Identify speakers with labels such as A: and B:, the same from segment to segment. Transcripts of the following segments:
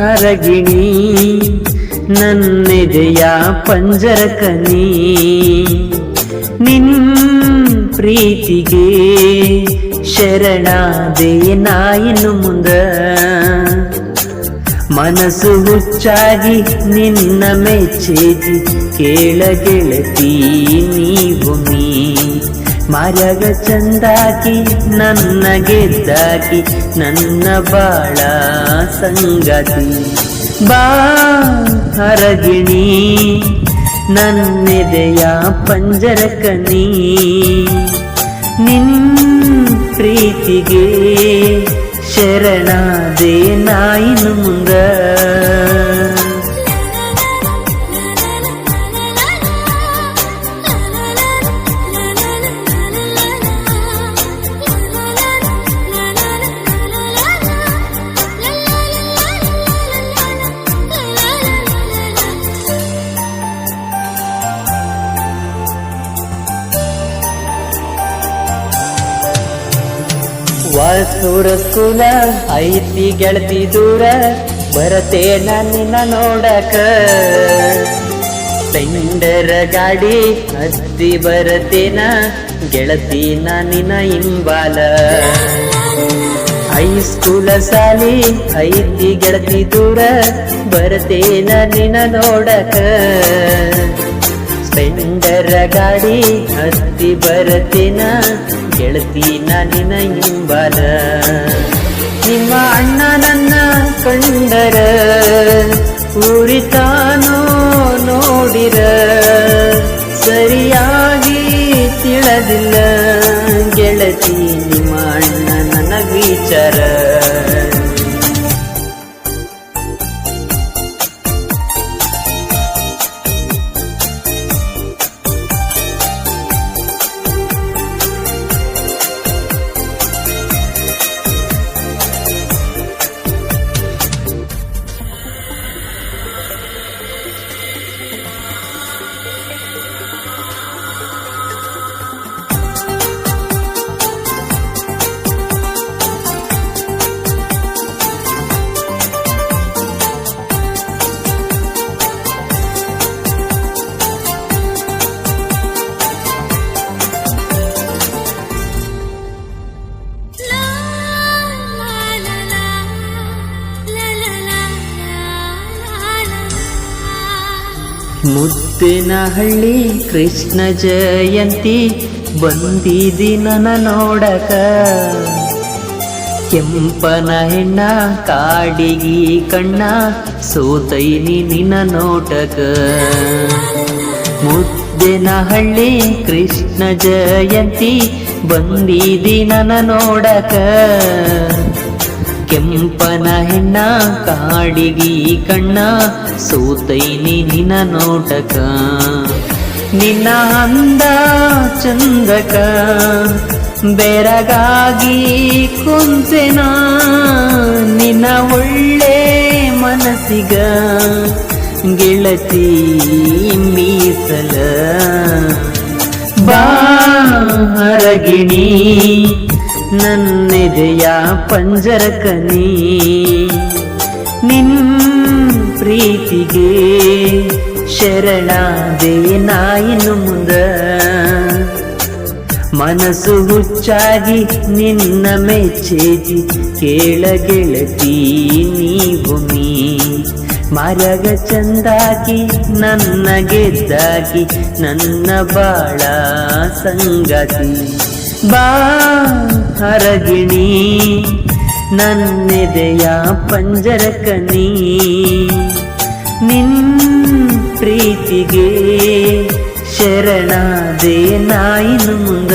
A: ಹರಗಿಣಿ ನನ್ನೆದೆಯ ಪಂಜರಕನಿ ನಿನ್ ಪ್ರೀತಿಗೆ ಶರಣಾದೆ ನಾಯಿನ್ನು ಮುಂದ ಮನಸ್ಸು ಹುಚ್ಚಾಗಿ ನಿನ್ನ ಮೆಚ್ಚೇದಿ ಕೇಳ ಗೆಳತಿ ನೀ ಮಾರ್ಯಾಗ ಚಂದಾಕಿ ನನ್ನ ಗೆದ್ದಾಕಿ ನನ್ನ ಬಾಳ ಸಂಗಾತಿ ಬಾ ಹರಗಿಣಿ ನನ್ನೆದೆಯ ಪಂಜರಕನಿ ನಿನ್ ಪ್ರೀತಿಗೆ ಶರಣಾದೆ ನಾಯಿನು ಮುಂದ ವಾಸೂರ ಸ್ಕೂಲ ಐತಿ ಗೆಳತಿ ದೂರ ಬರತೇನ ನಿನ್ನ ನೋಡಕ ಸ್ಪೆಂಡರ್ ಗಾಡಿ ಹತ್ತಿ ಬರತೇನ ಗೆಳತಿ ನಿನ್ನ ಹಿಂಬಾಲ ಹೈಸ್ಕೂಲ ಸಾಲಿ ಐತಿ ಗೆಳತಿ ದೂರ ಬರತೇನ ನಿನ್ನ ನೋಡಕ ಸ್ಪೆಂಡರ್ ಗಾಡಿ ಹತ್ತಿ ಬರತೇನ ಗೆಳತಿ ನಿನ್ನ ಹಿಂಬಾಲ ನಿಮ್ಮ ಅಣ್ಣ ನನ್ನ ಕಂಡರ ಉರಿತಾನೋ ನೋಡಿರ ಸರಿಯಾಗಿ ತಿಳಿದಿಲ್ಲ ಗೆಳತಿ ನಿಮ್ಮ ಅಣ್ಣ ನನ್ನ ವಿಚಾರ ಮುದ್ದೇನಹಳ್ಳಿ ಕೃಷ್ಣ ಜಯಂತಿ ಬಂದಿದಿ ನನ್ನ ನೋಡಕ ಕೆಂಪನ ಹೆಣ್ಣ ಕಾಡಿಗಿ ಕಣ್ಣ ಸೋತೈನಿ ನಿನ್ನ ನೋಟಕ ಮುದ್ದೇನಹಳ್ಳಿ ಕೃಷ್ಣ ಜಯಂತಿ ಬಂದಿದಿ ನನ್ನ ನೋಡಕ ಕೆಂಪನ ಹೆಣ್ಣ ಕಾಡಿಗಿ ಕಣ್ಣ ಸೋತೈನಿ ನಿನ್ನ ನೋಟಕ ನಿನ್ನ ಅಂದ ಚಂದಕ ಬೆರಗಾಗಿ ಕುಂಚೆನ ನಿನ್ನ ಒಳ್ಳೆ ಮನಸ್ಸಿಗ ಗೆಳತಿ ಮೀಸಲ ಬಾ ಹರಗಿಣಿ ನನ್ನೆದೆಯ ಪಂಜರಕನಿ ನಿನ್ ಪ್ರೀತಿಗೆ ಶರಣಾದೆ ನಾಯಿನು ಮುಂದ ಮನಸ್ಸು ಹುಚ್ಚಾಗಿ ನಿನ್ನ ಮೆಚ್ಚೇದಿ ಕೇಳ ಗೆಳತಿ ನೀ ಮಾರ್ಯಾಗ ಚಂದಾಕಿ ನನ್ನ ಗೆದ್ದಾಕಿ ನನ್ನ ಬಾಳ ಸಂಗಾತಿ ಬಾ ಹರಗಿಣಿ ನನ್ನೆದೆಯ ಪಂಜರಕನಿ ನಿನ್ ಪ್ರೀತಿಗೆ ಶರಣಾದೆ ನಾಯಿನು ಮುಂದ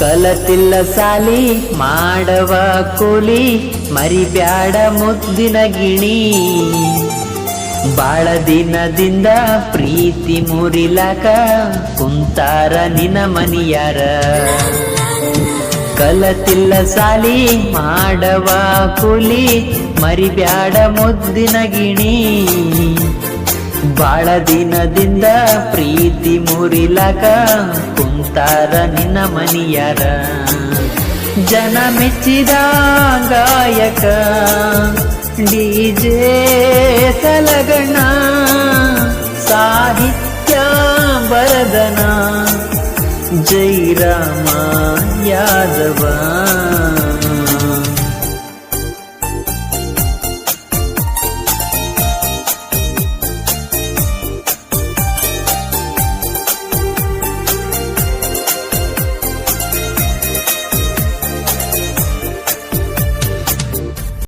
A: ಕಲತಿಲ್ಲ ಸಾಲಿ ಮಾಡವ ಕೂಲಿ ಮರಿಬ್ಯಾಡ ಮುದ್ದಿನ ಗಿಣಿ ಬಾಳ ದಿನದಿಂದ ಪ್ರೀತಿ ಮುರಿಲಾಕ ಕುಂತಾರ ನಿನ ಮನಿಯಾರ ಕಲತಿಲ್ಲ ಸಾಲಿ ಮಾಡವ ಕೂಲಿ ಮರಿಬ್ಯಾಡ ಮುದ್ದಿನ ಗಿಣಿ ಬಾಳ ದಿನದಿಂದ ಪ್ರೀತಿ ಮುರಿಲಾಕ ಕುಂತಾರ ನಿನ್ನ ಮನಿಯಾರ ಜನ ಮೆಚ್ಚಿದ ಗಾಯಕ ಡಿಜೆ ಸಲಗಣ ಸಾಹಿತ್ಯ ಬರದನ ಜೈರಾಮ ಯಾದವ